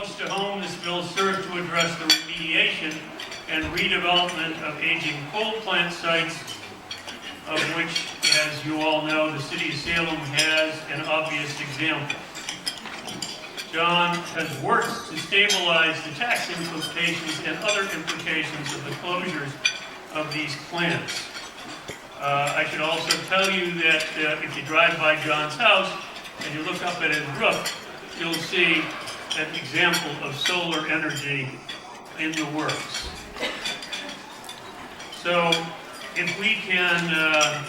Close to home, this bill serves to address the remediation and redevelopment of aging coal plant sites, of which, as you all know, the city of Salem has an obvious example. John has worked to stabilize the tax implications and other implications of the closures of these plants. I should also tell you that if you drive by John's house and you look up at his roof, you'll see an example of solar energy in the works. So if we can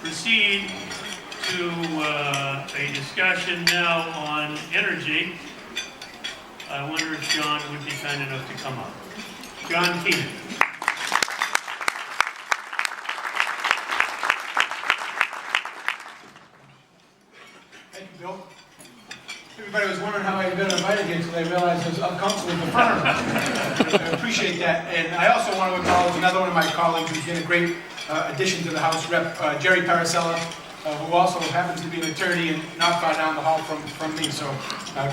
proceed to a discussion now on energy, I wonder if John would be kind enough to come up. John Keenan. Thank you, Bill. Everybody was wondering how I got invited here until they realized I was uncomfortable in front of them. I appreciate that. And I also want to acknowledge another one of my colleagues who's been a great addition to the House, Rep. Jerry Paracella, who also happens to be an attorney and not far down the hall from me. So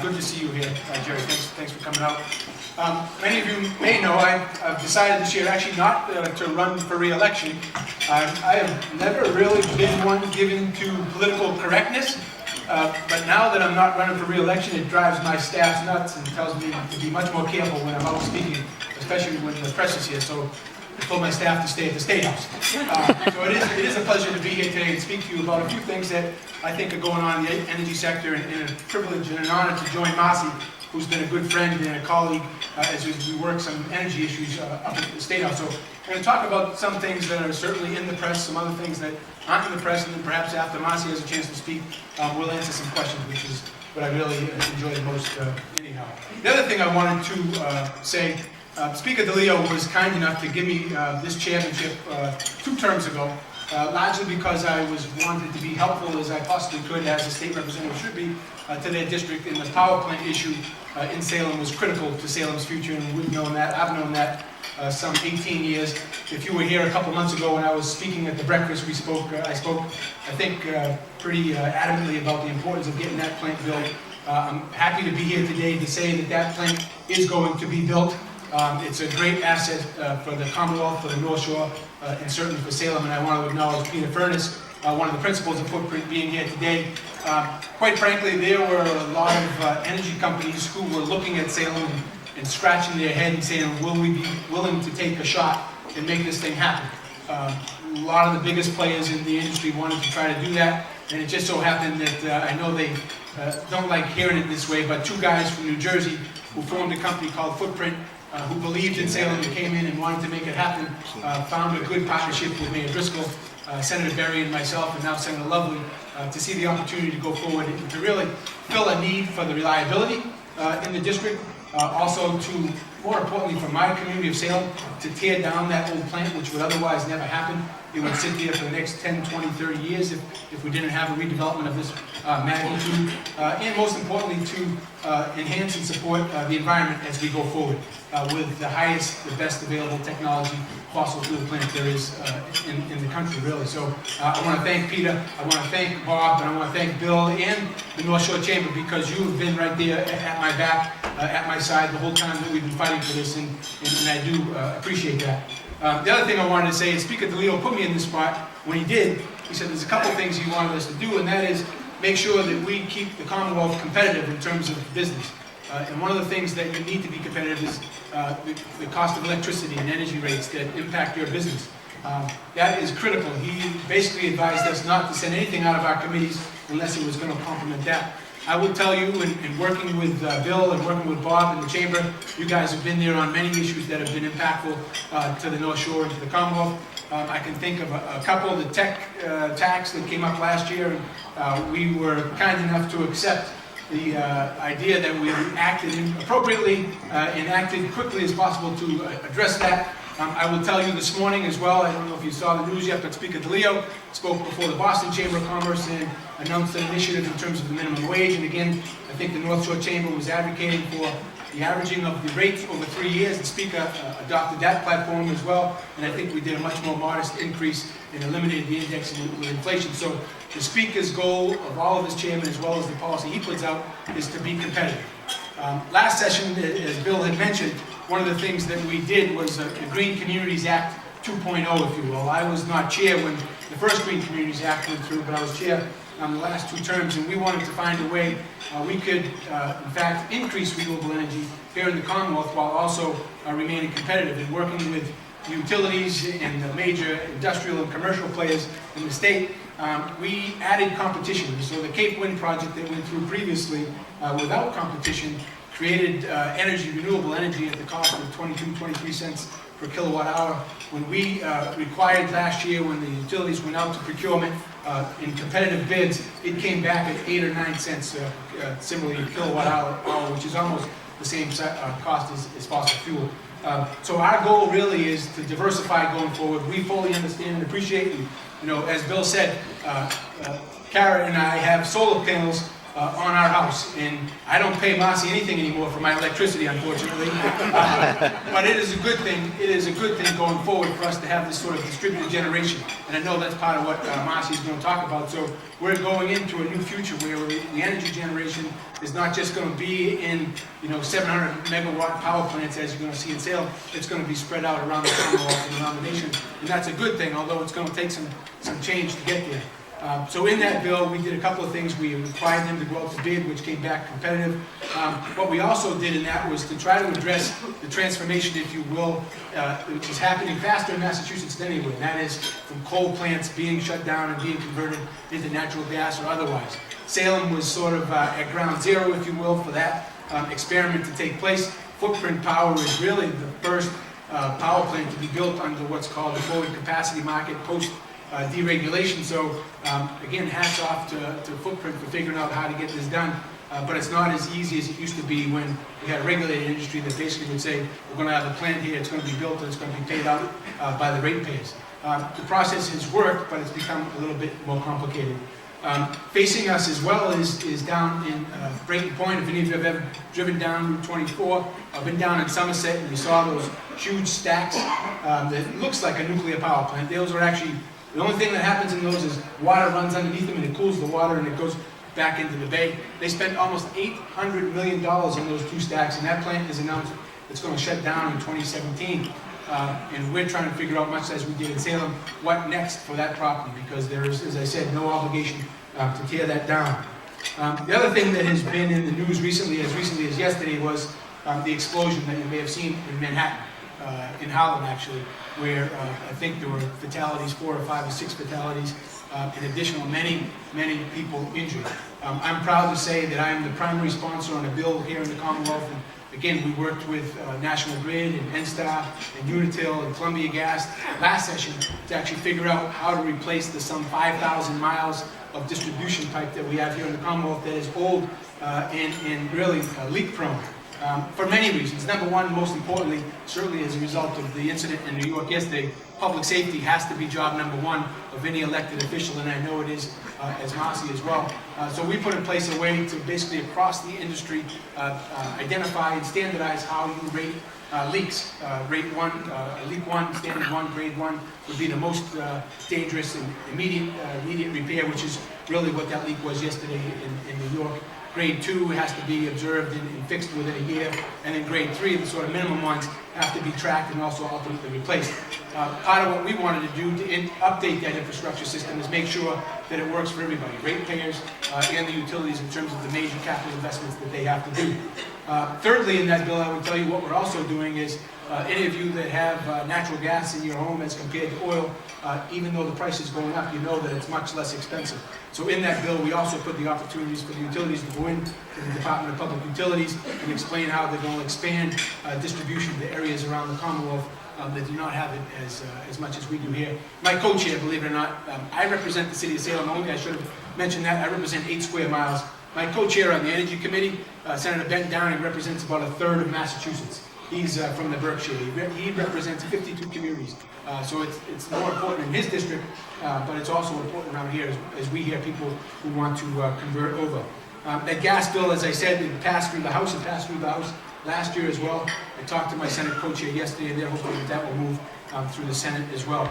good to see you here, Jerry. Thanks for coming out. Many of you may know I've decided this year actually not to run for re-election. I have never really been one given to political correctness. But now that I'm not running for re-election, it drives my staff nuts and tells me to be much more careful when I'm out speaking, especially when the press is here. So I told my staff to stay at the State House. So it is a pleasure to be here today and speak to you about a few things that I think are going on in the energy sector, and a privilege and an honor to join Marcy, who's been a good friend and a colleague as we work some energy issues up at the State House. So I'm going to talk about some things that are certainly in the press, some other things that aren't in the press, and then perhaps after Marcy has a chance to speak, we'll answer some questions, which is what I really enjoy the most anyhow. The other thing I wanted to say, Speaker DeLeo was kind enough to give me this chairmanship 2 terms ago, largely because I wanted to be helpful as I possibly could, as a state representative should be, to their district. And the power plant issue in Salem was critical to Salem's future, and we've known that. I've known that some 18 years. If you were here a couple months ago when I was speaking at the breakfast, I spoke, I think, pretty adamantly about the importance of getting that plant built. I'm happy to be here today to say that that plant is going to be built. It's a great asset for the Commonwealth, for the North Shore, and certainly for Salem. And I want to acknowledge Peter Furness, one of the principals of Footprint, being here today. Quite frankly, there were a lot of energy companies who were looking at Salem and scratching their head and saying, will we be willing to take a shot and make this thing happen? A lot of the biggest players in the industry wanted to try to do that, and it just so happened that I know they don't like hearing it this way, but 2 guys from New Jersey who formed a company called Footprint, who believed in Salem and came in and wanted to make it happen, found a good partnership with Mayor Driscoll, Senator Berry and myself, and now Senator Lovely, to see the opportunity to go forward and to really fill a need for the reliability in the district, also to, more importantly for my community of Salem, to tear down that old plant, which would otherwise never happen. It would sit there for the next 10, 20, 30 years if we didn't have a redevelopment of this magnitude, and most importantly to enhance and support the environment as we go forward with the highest, the best available technology fossil fuel plant there is in the country, really. So I want to thank Peter, I want to thank Bob, and I want to thank Bill and the North Shore Chamber, because you have been right there at my back, at my side the whole time that we've been fighting for this, and I do appreciate that. The other thing I wanted to say is Speaker DeLeo put me in this spot. When he did, he said there's a couple things he wanted us to do, and that is make sure that we keep the Commonwealth competitive in terms of business. And one of the things that you need to be competitive is the cost of electricity and energy rates that impact your business. That is critical. He basically advised us not to send anything out of our committees unless it was going to complement that. I will tell you, in working with Bill and working with Bob in the Chamber, you guys have been there on many issues that have been impactful to the North Shore and to the Commonwealth. I can think of a couple. The tech tax that came up last year, and we were kind enough to accept the idea that we acted appropriately and acted quickly as possible to address that. I will tell you this morning as well, I don't know if you saw the news yet, but Speaker DeLeo spoke before the Boston Chamber of Commerce and announced an initiative in terms of the minimum wage. And again, I think the North Shore Chamber was advocating for the averaging of the rates over 3 years. The Speaker adopted that platform as well, and I think we did a much more modest increase and eliminated the index with inflation. So the Speaker's goal of all of his chairmen, as well as the policy he puts out, is to be competitive. Last session, as Bill had mentioned, one of the things that we did was the Green Communities Act 2.0, if you will. I was not chair when the first Green Communities Act went through, but I was chair on the last 2 terms, and we wanted to find a way we could, in fact, increase renewable energy here in the Commonwealth while also remaining competitive and working with utilities and the major industrial and commercial players in the state. We added competition. So the Cape Wind project that went through previously without competition created renewable energy at the cost of 23 cents per kilowatt hour. When we required last year, when the utilities went out to procurement in competitive bids, it came back at 8 or 9 cents, similarly kilowatt hour, which is almost the same cost as fossil fuel. So our goal really is to diversify going forward. We fully understand and appreciate, and as Bill said, Kara and I have solar panels on our house, and I don't pay Marcy anything anymore for my electricity, unfortunately. But it is a good thing. It is a good thing going forward for us to have this sort of distributed generation, and I know that's part of what Marcy is going to talk about. So we're going into a new future where the energy generation is not just going to be in 700 megawatt power plants as you're going to see in Salem. It's going to be spread out around the Commonwealth and around the nation, and that's a good thing. Although it's going to take some change to get there. So in that bill, we did a couple of things. We required them to go out to bid, which came back competitive. What we also did in that was to try to address the transformation, if you will, which is happening faster in Massachusetts than anywhere. And that is from coal plants being shut down and being converted into natural gas or otherwise. Salem was sort of at ground zero, if you will, for that experiment to take place. Footprint Power is really the first power plant to be built under what's called the forward capacity market post deregulation. So again, hats off to Footprint for figuring out how to get this done. But it's not as easy as it used to be when we had a regulated industry that basically would say, we're going to have a plant here, it's going to be built, and it's going to be paid out by the ratepayers. The process has worked, but it's become a little bit more complicated. Facing us as well is down in Breaking Point. If any of you have ever driven down Route 24, I've been down in Somerset, and we saw those huge stacks that looks like a nuclear power plant. Those are actually, the only thing that happens in those is water runs underneath them and it cools the water and it goes back into the bay. They spent almost $800 million on those 2 stacks, and that plant is announced it's going to shut down in 2017. And we're trying to figure out, much as we did in Salem, what next for that property, because there is, as I said, no obligation to tear that down. The other thing that has been in the news recently as yesterday, was the explosion that you may have seen in Manhattan, in Harlem actually, where I think there were fatalities, 4 or 5 or 6 fatalities, in addition to many people injured. I'm proud to say that I am the primary sponsor on a bill here in the Commonwealth. And again, we worked with National Grid and NSTAR and Unitil and Columbia Gas last session to actually figure out how to replace the some 5,000 miles of distribution pipe that we have here in the Commonwealth that is old and really leak prone. For many reasons. Number one, most importantly, certainly as a result of the incident in New York yesterday, public safety has to be job number one of any elected official, and I know it is as Marcy as well. So we put in place a way to basically across the industry identify and standardize how you rate leaks. Rate 1, leak 1, standard 1, grade 1 would be the most dangerous and immediate repair, which is really what that leak was yesterday in New York. Grade 2 has to be observed and fixed within a year, and then grade 3, the sort of minimum ones, have to be tracked and also ultimately replaced. Part of what we wanted to do to update that infrastructure system is make sure that it works for everybody, ratepayers and the utilities, in terms of the major capital investments that they have to do. Thirdly, in that bill, I would tell you what we're also doing is any of you that have natural gas in your home as compared to oil, even though the price is going up, you know that it's much less expensive. So in that bill, we also put the opportunities for the utilities to go in to the Department of Public Utilities and explain how they're going to expand distribution to areas around the Commonwealth that do not have it as much as we do here. My co-chair, believe it or not, I represent the city of Salem only. I should have mentioned that. I represent 8 square miles. My co-chair on the Energy Committee, Senator Ben Downing, represents about 1/3 of Massachusetts. He's from the Berkshire. He represents 52 communities. So it's more important in his district, but it's also important around here as we hear people who want to convert over. That gas bill, as I said, it passed through the House. It passed through the House last year as well. I talked to my Senate co-chair yesterday, and they're hoping that will move through the Senate as well.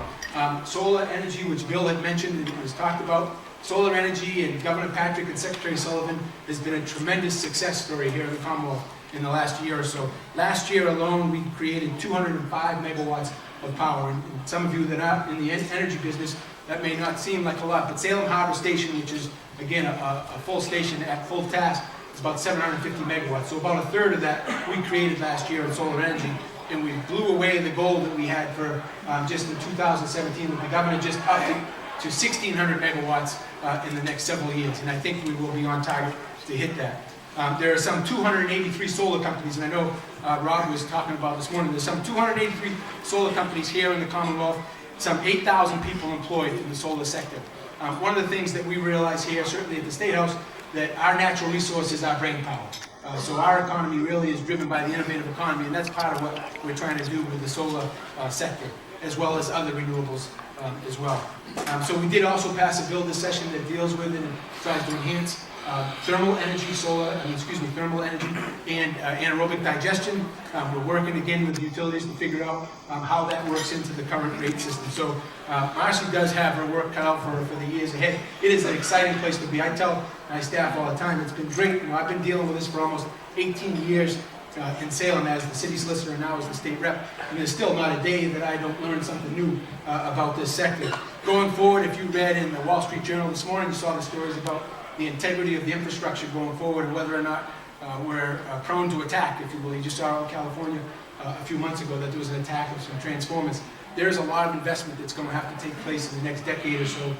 Solar energy, which Bill had mentioned and was talked about. Solar energy, and Governor Patrick and Secretary Sullivan, has been a tremendous success story here in the Commonwealth. in the last year or so. Last year alone, we created 205 megawatts of power. And some of you that are in the energy business, that may not seem like a lot, but Salem Harbor Station, which is, again, a full station at full task, is about 750 megawatts. So about a third of that we created last year in solar energy, and we blew away the goal that we had for just in 2017, that the governor just upped it to 1,600 megawatts in the next several years, and I think we will be on target to hit that. There are some 283 solar companies, and I know Rob was talking about this morning, there's some 283 solar companies here in the Commonwealth, some 8,000 people employed in the solar sector. One of the things that we realize here, certainly at the State House, that our natural resource is our brain power. So our economy really is driven by the innovative economy, and that's part of what we're trying to do with the solar sector, as well as other renewables as well. So we did also pass a bill this session that deals with and tries to enhance thermal energy, thermal energy and anaerobic digestion. We're working again with the utilities to figure out how that works into the current rate system. So Marcy does have her work cut out for her for the years ahead. It is an exciting place to be. I tell my staff all the time, it's been great. You know, I've been dealing with this for almost 18 years in Salem as the city solicitor and now as the state rep. And there's still not a day that I don't learn something new about this sector. Going forward, if you read in the Wall Street Journal this morning, you saw the stories about the integrity of the infrastructure going forward and whether or not we're prone to attack, if you will. You just saw in California a few months ago that there was an attack of some transformers. There's a lot of investment that's going to have to take place in the next decade or so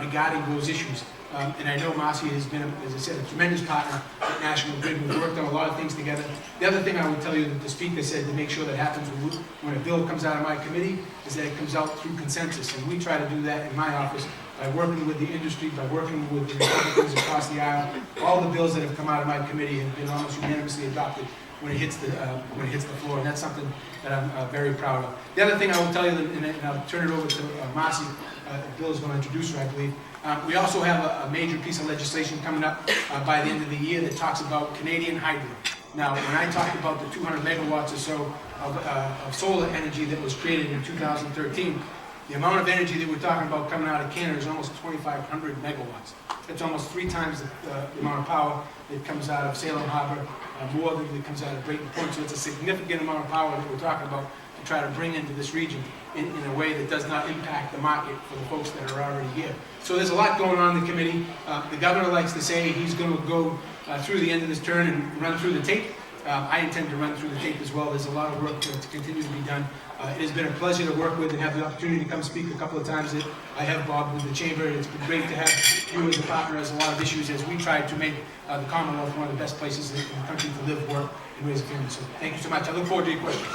regarding those issues. And I know Marcy has been, as I said, a tremendous partner at National Grid. We've worked on a lot of things together. The other thing I would tell you that the speaker said to make sure that happens when a bill comes out of my committee is that it comes out through consensus. And we try to do that in my office by working with the industry, by working with the Republicans across the aisle. All the bills that have come out of my committee have been almost unanimously adopted when it hits the floor, and that's something that I'm very proud of. The other thing I will tell you, and I'll turn it over to Marcy, Bill is going to introduce her, I believe. We also have a major piece of legislation coming up by the end of the year that talks about Canadian hydro. Now, when I talked about the 200 megawatts or so of solar energy that was created in 2013, the amount of energy that we're talking about coming out of Canada is almost 2,500 megawatts. It's almost 3 times the amount of power that comes out of Salem Harbor, more than that comes out of Brayton Point. So it's a significant amount of power that we're talking about to try to bring into this region in a way that does not impact the market for the folks that are already here. So there's a lot going on in the committee. The governor likes to say he's going to go through the end of this term and run through the tape. I intend to run through the tape as well. There's a lot of work to continue to be done. It has been a pleasure to work with and have the opportunity to come speak a couple of times that I have, Bob, with the chamber. It's been great to have you as a partner as a lot of issues as we try to make the Commonwealth one of the best places in the country to live, work, and raise a family. So thank you so much. I look forward to your questions.